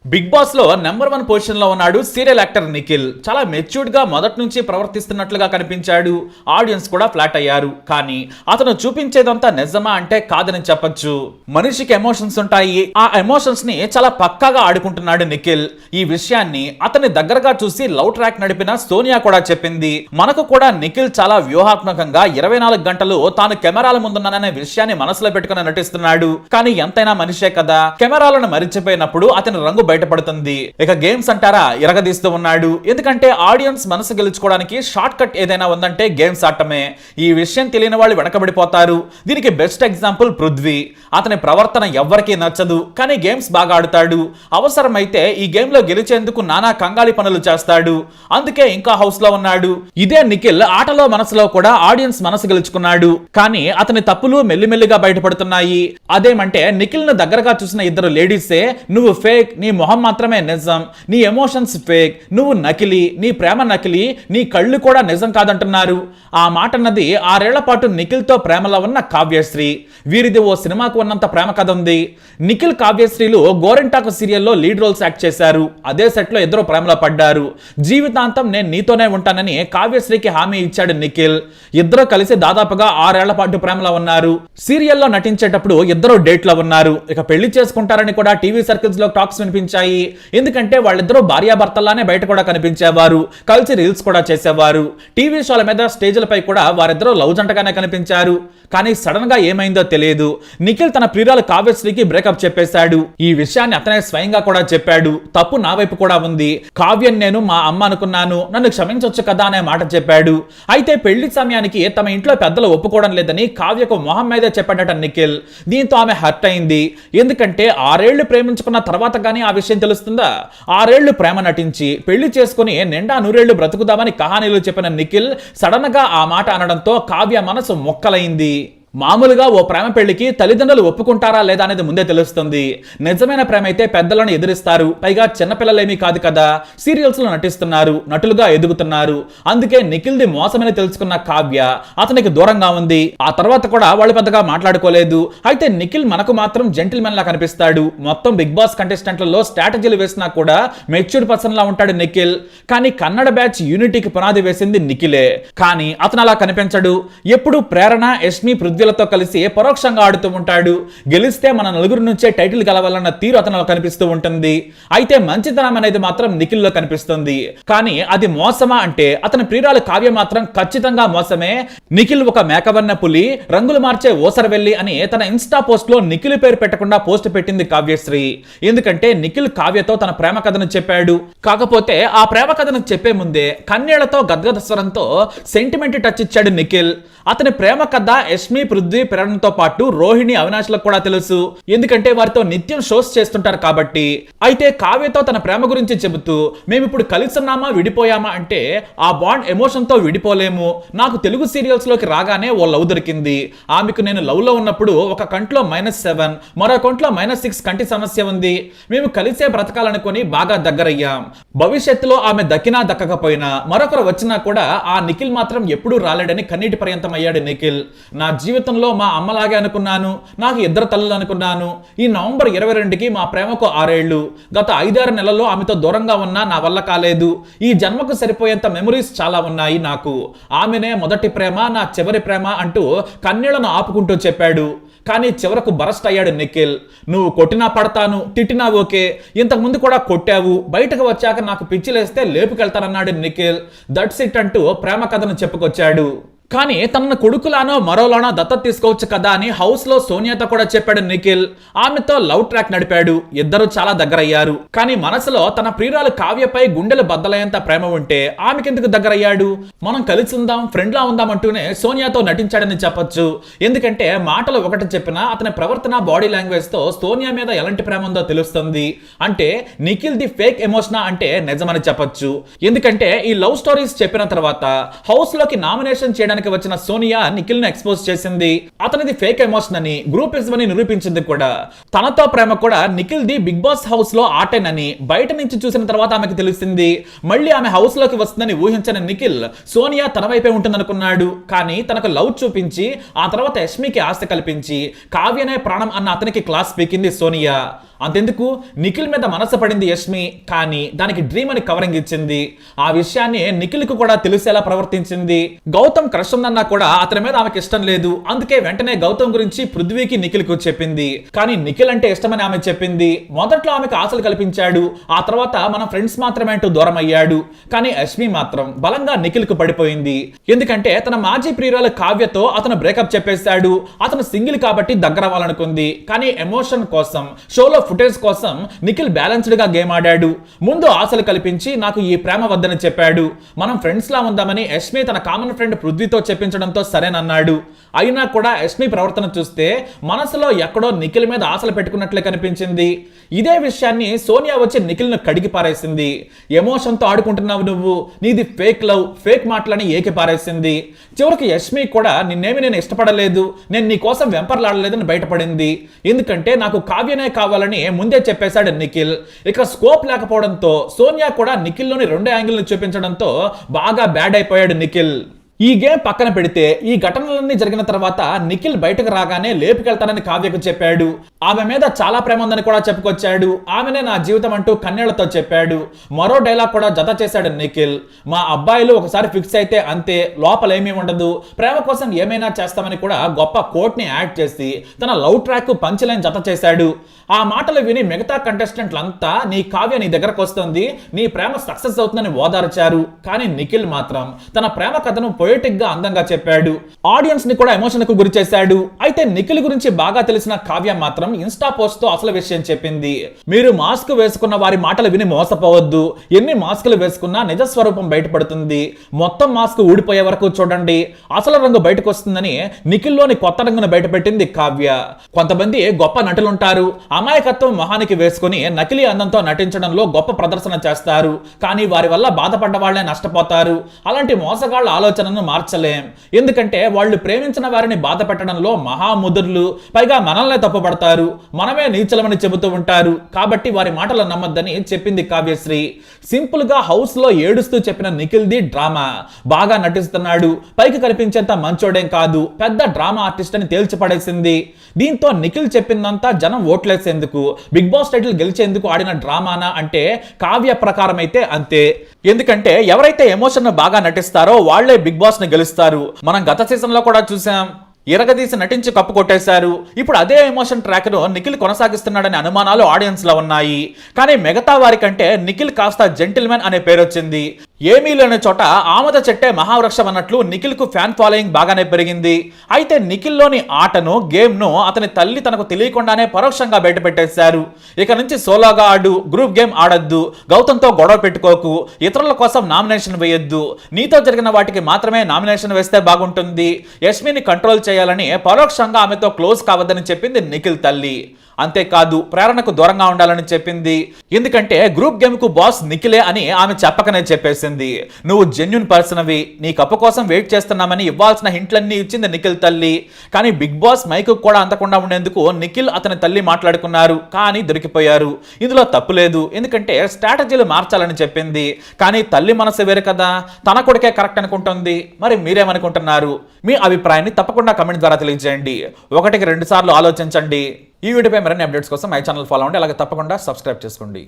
Big boss లో number 1 position లో ఉన్నాడు సీరియల్ యాక్టర్ నిఖిల్. చాలా మెచ్యూర్డ్ గా మొదటి నుంచి ప్రవర్తిస్తున్నట్లుగా కనిపించాడు. ఆడియన్స్ కూడా ఫ్లాట్ అయ్యారు. కానీ అతను చూపించేదంతా నిజమా అంటే కాదని చెప్పొచ్చు. మనిషికి ఎమోషన్స్ ఉంటాయి. ఆ ఎమోషన్స్ ని చాలా పక్కాగా ఆడుకుంటున్నాడు నిఖిల్. ఈ విషయాన్ని అతని దగ్గరగా చూసి లవ్ ట్రాక్ నడిపిన సోనియా కూడా చెప్పింది. మనకు కూడా నిఖిల్ చాలా వ్యూహాత్మకంగా 24 గంటలు తాను కెమెరాల ముందున్నాననే విషయాన్ని మనసులో పెట్టుకుని నటిస్తున్నాడు. కానీ ఎంతైనా మనిషే కదా, కెమెరాలను మరిచిపోయినప్పుడు అతని రంగు బయటపడుతుంది. ఇక గేమ్స్ అంటారా, ఇరగదీస్తూ ఉన్నాడు. ఎందుకంటే ఆడియన్స్ మనసు గెలుచుకోవడానికి షార్ట్ కట్ ఏదైనా ఉందంటే గేమ్స్ ఆడటమే. ఈ విషయం తెలియని వాళ్ళు వెనకబడిపోతారు. దీనికి బెస్ట్ ఎగ్జాంపుల్ పృథ్వీ. అతని ప్రవర్తన ఎవ్వరికీ నచ్చదు, కానీ గేమ్స్ బాగా ఆడుతాడు. అవసరమైతే ఈ గేమ్ లో గెలిచేందుకు నానా కంగాలి పనులు చేస్తాడు. అందుకే ఇంకా హౌస్ లో ఉన్నాడు. ఇదే నిఖిల్ ఆటలో మనసులో కూడా ఆడియన్స్ మనసు గెలుచుకున్నాడు. కానీ అతని తప్పులు మెల్లిమెల్లిగా బయటపడుతున్నాయి. అదేమంటే నిఖిల్ ను దగ్గరగా చూసిన ఇద్దరు లేడీసే నువ్వు ఫేక్, నీ మొహం మాత్రమే నిజం, నీ ఎమోషన్స్ ఫేక్, నువ్వు నకిలీ, నీ ప్రేమ నకిలీ, నీ కళ్ళు కూడా నిజం కాదంటున్నారు. ఆ మాట అన్నది 6 ఏళ్ల పాటు నిఖిల్ తో ప్రేమలో ఉన్న కావ్యశ్రీ. వీరిది ఓ సినిమాకు ఉన్నంత ప్రేమ కథ ఉంది. నిఖిల్ కావ్యశ్రీలు గోరింటాకు సీరియల్లో లీడ్ రోల్స్ యాక్ట్ చేశారు. అదే సెట్ లో ఇద్దరు ప్రేమలో పడ్డారు. జీవితాంతం నేను నీతోనే ఉంటానని కావ్యశ్రీకి హామీ ఇచ్చాడు నిఖిల్. ఇద్దరు కలిసి దాదాపుగా 6 ఏళ్ల పాటు ప్రేమలో ఉన్నారు. సీరియల్లో నటించేటప్పుడు ఇద్దరు డేట్ లో ఉన్నారు. ఇక పెళ్లి చేసుకుంటారని కూడా టీవీ సర్కిల్స్ లో టాక్స్ వినిపించాయి. ఎందుకంటే వాళ్ళిద్దరూ భార్యాభర్తల్లానే బయట కూడా కనిపించేవారు. కలిసి రీల్స్ కూడా చేసేవారు. టీవీ షోల మీద స్టేజ్లపై కూడా వారిద్దరూ లవ్ జంటగానే కనిపించారు. కానీ సడన్ గా ఏమైందో తెలియదు. నిఖిల్ తన ప్రియురాలు కావ్యశ్రీకి బ్రేకప్ చెప్పేశాడు. ఈ విషయాన్ని అతనే స్వయంగా కూడా చెప్పాడు. తప్పు నా వైపు కూడా ఉంది. కావ్యం నేను మా అమ్మ అనుకున్నాను, నన్ను క్షమించొచ్చు కదా అనే మాట చెప్పాడు. అయితే పెళ్లి సమయానికి తమ ఇంట్లో పెద్దలు ఒప్పుకోవడం లేదని కావ్యకు మొహం మీదే చెప్పాడట నిఖిల్. దీంతో ఆమె హర్ట్ అయింది. ఎందుకంటే 6 ఏళ్లు ప్రేమించుకున్న తర్వాత గానీ ఆ విషయం తెలుస్తుందా? 6 ఏళ్లు ప్రేమ నటించి పెళ్లి చేసుకుని నిండా 100 ఏళ్లు బ్రతుకుదామని కహానీలు చెప్పిన నిఖిల్ సడన్ గా ఆ మాట అనడంతో కావ్య మనసు మొక్కలైంది. మామూలుగా ఓ ప్రేమ పెళ్లికి తల్లిదండ్రులు ఒప్పుకుంటారా లేదా అనేది ముందే తెలుస్తుంది. నిజమైన ప్రేమ అయితే పెద్దలను ఎదిరిస్తారు. పైగా చిన్నపిల్లలేమీ కాదు కదా, సీరియల్స్ లో నటిస్తున్నారు, నటులుగా ఎదుగుతున్నారు. అందుకే నిఖిల్ ది మోసమని తెలుసుకున్న కావ్య అతనికి దూరంగా ఉంది. ఆ తర్వాత కూడా వాళ్ళు పెద్దగా మాట్లాడుకోలేదు. అయితే నిఖిల్ మనకు మాత్రం జెంటిల్మెన్ లా కనిపిస్తాడు. మొత్తం బిగ్ బాస్ కంటెస్టెంట్లలో స్ట్రాటజీలు వేసినా కూడా మెచ్యూర్డ్ పర్సన్ లా ఉంటాడు నిఖిల్. కానీ కన్నడ బ్యాచ్ యూనిటీకి పునాది వేసింది నిఖిలే. కానీ అతను అలా కనిపించడు. ఎప్పుడు ప్రేరణ, యష్మి, పృథ్వీ లతో కలిసి పరోక్షంగా ఆడుతూ ఉంటాడు. గెలిస్తే మన నలుగురు నుంచే టైటిల్ గెలవాలన్న తీరు అతనిలో కనిపిస్తూ ఉంటుంది. అయితే మంచితనం అనేది మాత్రం నిఖిల్ లో కనిపిస్తుంది. కానీ అది మోసమా అంటే అతని ప్రియురాలు కావ్య మాత్రం ఖచ్చితంగా మోసమే. నిఖిల్ ఒక మేకవన్న పులి, రంగులు మార్చే ఓసరవెల్లి అని తన ఇన్స్టా పోస్ట్ లో నిఖిల్ పేరు పెట్టకుండా పోస్ట్ పెట్టింది కావ్యశ్రీ. ఎందుకంటే నిఖిల్ కావ్యతో తన ప్రేమ కథను చెప్పాడు. కాకపోతే ఆ ప్రేమ కథను చెప్పే ముందే కన్నీళ్లతో గద్గద స్వరంతో సెంటిమెంట్ టచ్ ఇచ్చాడు నిఖిల్. అతని ప్రేమ కథ యష్మి, పృథ్వీ, ప్రేరణతో పాటు రోహిణి, అవినాష్లకు కూడా తెలుసు. ఎందుకంటే వారితో నిత్యం షోస్ చేస్తుంటారు కాబట్టి. అయితే కావ్యతో తన ప్రేమ గురించి చెబుతూ మేమిప్పుడు కలిసున్నామా విడిపోయామా అంటే ఆ బాండ్ ఎమోషన్ తో విడిపోలేము. నాకు తెలుగు సీరియల్స్ లోకి రాగానే ఓ లవ్ దొరికింది. ఆమెకు నేను లవ్ లో ఉన్నప్పుడు ఒక కంట్లో -7, మరో కంట్లో -6 కంటి సమస్య ఉంది. మేము కలిసే బ్రతకాలనుకొని బాగా దగ్గరయ్యాం. భవిష్యత్తులో ఆమె దక్కినా దక్కకపోయినా మరొకరు వచ్చినా కూడా ఆ నిఖిల్ మాత్రం ఎప్పుడూ రాలేడని కన్నీటి పర్యంతం అయ్యాడు నిఖిల్. నా జీవితంలో మా అమ్మలాగే అనుకున్నాను, నాకు 2 తల్లులు అనుకున్నాను. ఈ నవంబర్ 22కి మా ప్రేమకు 6 ఏళ్లు. గత 5-6 నెలల్లో ఆమెతో దూరంగా ఉన్నా నా వల్ల కాలేదు. ఈ జన్మకు సరిపోయేంత మెమరీస్ చాలా ఉన్నాయి నాకు. ఆమెనే మొదటి ప్రేమ, నా చివరి ప్రేమ అంటూ కన్నీళ్లను ఆపుకుంటూ చెప్పాడు. కానీ చివరకు బరస్ట్ అయ్యాడు నిఖిల్. నువ్వు కొట్టినా పడతాను, తిట్టినా ఓకే, ఇంతకు ముందు కూడా కొట్టావు, బయటకు వచ్చాక నాకు పిచ్చిలేస్తే లేపుకెళ్తానన్నాడు నిఖిల్. దట్స్ ఇట్ అంటూ ప్రేమ కథను చెప్పుకొచ్చాడు. కానీ తనను కొడుకులానో మరోలానో దత్తత తీసుకోవచ్చు కదా అని హౌస్ లో సోనియాతో కూడా చెప్పాడు నిఖిల్. ఆమెతో లవ్ ట్రాక్ నడిపాడు. ఇద్దరు చాలా దగ్గరయ్యారు. కానీ మనసులో తన ప్రియురాలు కావ్యపై గుండెలు బద్దలయ్యేంత ప్రేమ ఉంటే ఆమెకెందుకు దగ్గరయ్యాడు? మనం కలిసి ఉందాం, ఫ్రెండ్ లా ఉందాం అంటూనే సోనియాతో నటించాడని చెప్పొచ్చు. ఎందుకంటే మాటలు ఒకటి చెప్పినా అతని ప్రవర్తన, బాడీ లాంగ్వేజ్ తో సోనియా మీద ఎలాంటి ప్రేమ ఉందో తెలుస్తుంది. అంటే నిఖిల్ ది ఫేక్ ఎమోషనా అంటే నిజమని చెప్పొచ్చు. ఎందుకంటే ఈ లవ్ స్టోరీస్ చెప్పిన తర్వాత హౌస్ లోకి నామినేషన్ చేయడానికి చేయడానికి వచ్చిన సోనియా నిఖిల్ ను ఎక్స్పోజ్ చేసింది. అతనిది ఫేక్ ఎమోషన్ అని, గ్రూపిజం అని నిరూపించింది కూడా. తనతో ప్రేమ కూడా Nikhil the Bigg Boss house లో ఆటేనని బయట నుంచి చూసిన తర్వాత ఆమెకు తెలిసింది. మళ్ళీ ఆమె హౌస్ లోకి వస్తుందని ఊహించిన నిఖిల్ సోనియా తన వైపే ఉంటుందనుకున్నాడు. కానీ తనకు లవ్ చూపించి ఆ తర్వాత యష్మికి ఆశ కల్పించి కావ్యనే ప్రాణం అన్న అతనికి క్లాస్ పీకింది సోనియా. అంతెందుకు, నిఖిల్ మీద మనసు పడింది యష్మి, కానీ దానికి డ్రీమ్ అని కవరింగ్ ఇచ్చింది. ఆ విషయాన్ని నిఖిల్ కు కూడా తెలిసేలా ప్రవర్తించింది. గౌతమ్ క్రష్ ఉందన్నా కూడా అతని మీద ఆమెకి ఇష్టం లేదు. అందుకే వెంటనే గౌతమ్ గురించి పృథ్వీకి నిఖిల్ కు చెప్పింది. కానీ నిఖిల్ అంటే ఇష్టమని ఆమె చెప్పింది. మొదట్లో ఆమెకు ఆశలు కల్పించాడు. ఆ తర్వాత మన ఫ్రెండ్స్ మాత్రమే అంటూ దూరం అయ్యాడు. కానీ యష్మి మాత్రం బలంగా నిఖిల్ కు పడిపోయింది. ఎందుకంటే తన మాజీ ప్రియురాలు కావ్యతో అతను బ్రేకప్ చెప్పేశాడు. అతను సింగిల్ కాబట్టి దగ్గర అవ్వాలనుకుంది. కానీ ఎమోషన్ కోసం, షోలో ఫుటేజ్ కోసం నిఖిల్ బ్యాలెన్స్డ్ గా గేమ్ ఆడాడు. ముందు ఆశలు కల్పించి నాకు ఈ ప్రేమ వద్దని చెప్పాడు. మనం ఫ్రెండ్స్ లా ఉందామని యష్మి తన కామన్ ఫ్రెండ్ పృథ్వీతో చెప్పించడంతో సరేనన్నాడు. అయినా కూడా యష్మి ప్రవర్తన చూస్తే మనసులో ఎక్కడో నిఖిల్ మీద ఆశలు పెట్టుకున్నట్లే కనిపించింది. ఇదే విషయాన్ని సోనియా వచ్చి నిఖిల్ ను కడిగి పారేసింది. ఎమోషన్ తో ఆడుకుంటున్నావు నువ్వు, నీది ఫేక్ లవ్, ఫేక్ మాటలని ఏకి పారేసింది. చివరికి యష్మి కూడా నిన్నేమి నేను ఇష్టపడలేదు, నేను నీ కోసం వెంపర్లాడలేదని బయటపడింది. ఎందుకంటే నాకు కావ్యనే కావాలని ముందే చెప్పేశాడు నిఖిల్. ఇక స్కోప్ లేకపోవడంతో సోనియా కూడా నిఖిల్ లోని 2 యాంగిల్ చూపించడంతో బాగా బ్యాడ్ అయిపోయాడు నిఖిల్. ఈ గేమ్ పక్కన పెడితే ఈ ఘటనలన్నీ జరిగిన తర్వాత నిఖిల్ బయటకు రాగానే లేపుకెళ్తానని కావ్యకు చెప్పాడు. ఆమె మీద చాలా ప్రేమ ఉందని కూడా చెప్పుకొచ్చాడు. ఆమెనే నా జీవితం అంటూ కన్నీళ్లతో చెప్పాడు. మరో డైలాగ్ కూడా జత చేశాడు నిఖిల్. మా అబ్బాయిలు ఒకసారి ఫిక్స్ అయితే అంతే, లోపలేమీ ఉండదు, ప్రేమ కోసం ఏమైనా చేస్తామని కూడా గొప్ప కోట్ ని యాడ్ చేసి తన లవ్ ట్రాక్ పంచ్ లైన్ జత చేశాడు. ఆ మాటలు విని మిగతా కంటెస్టెంట్లంతా నీ కావ్య నీ దగ్గరకు వస్తుంది, నీ ప్రేమ సక్సెస్ అవుతుందని ఓదార్చారు. కానీ నిఖిల్ మాత్రం తన ప్రేమ కథను పొయిటిక్ గా అందంగా చెప్పాడు. ఆడియన్స్ ని కూడా ఎమోషన్ కు గురి చేశాడు. అయితే నిఖిల్ గురించి బాగా తెలిసిన కావ్య మాత్రం ఇన్స్టా పోస్ట్ తో అసలు విషయం చెప్పింది. మీరు మాస్క్ వేసుకున్న వారి మాటలు విని మోసపోవద్దు. ఎన్ని మాస్కులు వేసుకున్నా నిజ స్వరూపం బయటపడుతుంది. మొత్తం మాస్క్ ఊడిపోయే వరకు చూడండి, అసలు రంగు బయటకు వస్తుందని నిఖిల్ లోని కొత్త రంగును బయటపెట్టింది కావ్య. కొంతమంది గొప్ప నటులుంటారు, అమాయకత్వం మొహానికి వేసుకుని నకిలీ అందంతో నటించడంలో గొప్ప ప్రదర్శన చేస్తారు. కానీ వారి వల్ల బాధపడ్డ వాళ్లే నష్టపోతారు. అలాంటి మోసగాళ్ల ఆలోచనను మార్చలేం. ఎందుకంటే వాళ్ళు ప్రేమించిన వారిని బాధ పెట్టడంలో మహాముదుర్లు, పైగా మనల్నే తప్పుపడతారు, మనమే నీచలమని చెబుతూ ఉంటారు. కాబట్టి వారి మాటలు నమ్మొద్దని చెప్పింది కావ్యశ్రీ. సింపుల్ గా హౌస్ లో ఏడుస్తూ చెప్పిన నిఖిల్ ది డ్రామా. బాగా నటిస్తున్నాడు, పైకి కనిపించేంత మంచోడేం కాదు, పెద్ద డ్రామా ఆర్టిస్ట్ అని తేల్చిపడేసింది. దీంతో నిఖిల్ చెప్పిందంతా జనం ఓట్లేసేందుకు, బిగ్ బాస్ టైటిల్ గెలిచేందుకు ఆడిన డ్రామానా అంటే కావ్య ప్రకారం అయితే అంతే. ఎందుకంటే ఎవరైతే ఎమోషన్ బాగా నటిస్తారో వాళ్లే బిగ్ బాస్ ని గెలుస్తారు. మనం గత సీజన్ లో కూడా చూసాం. ఇరగదీసి నటించి కప్పు కొట్టేశారు. ఇప్పుడు అదే ఎమోషన్ ట్రాక్ ను నిఖిల్ కొనసాగిస్తున్నాడనే అనుమానాలు ఆడియన్స్ లో ఉన్నాయి. కానీ మిగతా వారికంటే నిఖిల్ కాస్త జెంటిల్మెన్ అనే పేరు వచ్చింది. ఏమీ లేని చోట ఆమద చెట్టే మహావృక్షం అన్నట్లు నిఖిల్ కు ఫ్యాన్ ఫాలోయింగ్ బాగానే పెరిగింది. అయితే నిఖిల్ లోని ఆటను, గేమ్ ను అతని తల్లి తనకు తెలియకుండానే పరోక్షంగా బయటపెట్టేశారు. ఇక నుంచి సోలోగా ఆడు, గ్రూప్ గేమ్ ఆడొద్దు, గౌతమ్తో గొడవ పెట్టుకోకు, ఇతరుల కోసం నామినేషన్ వేయొద్దు, నీతో జరిగిన వాటికి మాత్రమే నామినేషన్ వేస్తే బాగుంటుంది, యష్మిని కంట్రోల్ చేయాలని పరోక్షంగా ఆమెతో క్లోజ్ కావద్దని చెప్పింది నిఖిల్ తల్లి. అంతేకాదు ప్రేరణకు దూరంగా ఉండాలని చెప్పింది. ఎందుకంటే గ్రూప్ గేమ్ కు బాస్ నిఖిలే అని ఆమె చెప్పకనే చెప్పేసింది. నువ్వు జెన్యూన్ పర్సన్వి, నీ కప్పు కోసం వెయిట్ చేస్తున్నామని ఇవ్వాల్సిన హింట్లన్నీ ఇచ్చింది నిఖిల్ తల్లి. కానీ బిగ్ బాస్ మైకు కూడా అందకుండా ఉండేందుకు నిఖిల్ అతని తల్లి మాట్లాడుకున్నారు, కానీ దొరికిపోయారు. ఇందులో తప్పు లేదు, ఎందుకంటే స్ట్రాటజీలు మార్చాలని చెప్పింది. కానీ తల్లి మనసు వేరు కదా, తన కొడుకే కరెక్ట్ అనుకుంటుంది. మరి మీరేమనుకుంటున్నారు? మీ అభిప్రాయాన్ని తప్పకుండా కమెంట్ ద్వారా తెలియజేయండి. 1కి 2 సార్లు ఆలోచించండి. ఈ వీడియోపై మరిన్ని అప్డేట్స్ కోసం మై ఛానల్ ఫాలో అవ్వండి. అలాగే తప్పకుండా సబ్స్క్రైబ్ చేసుకోండి.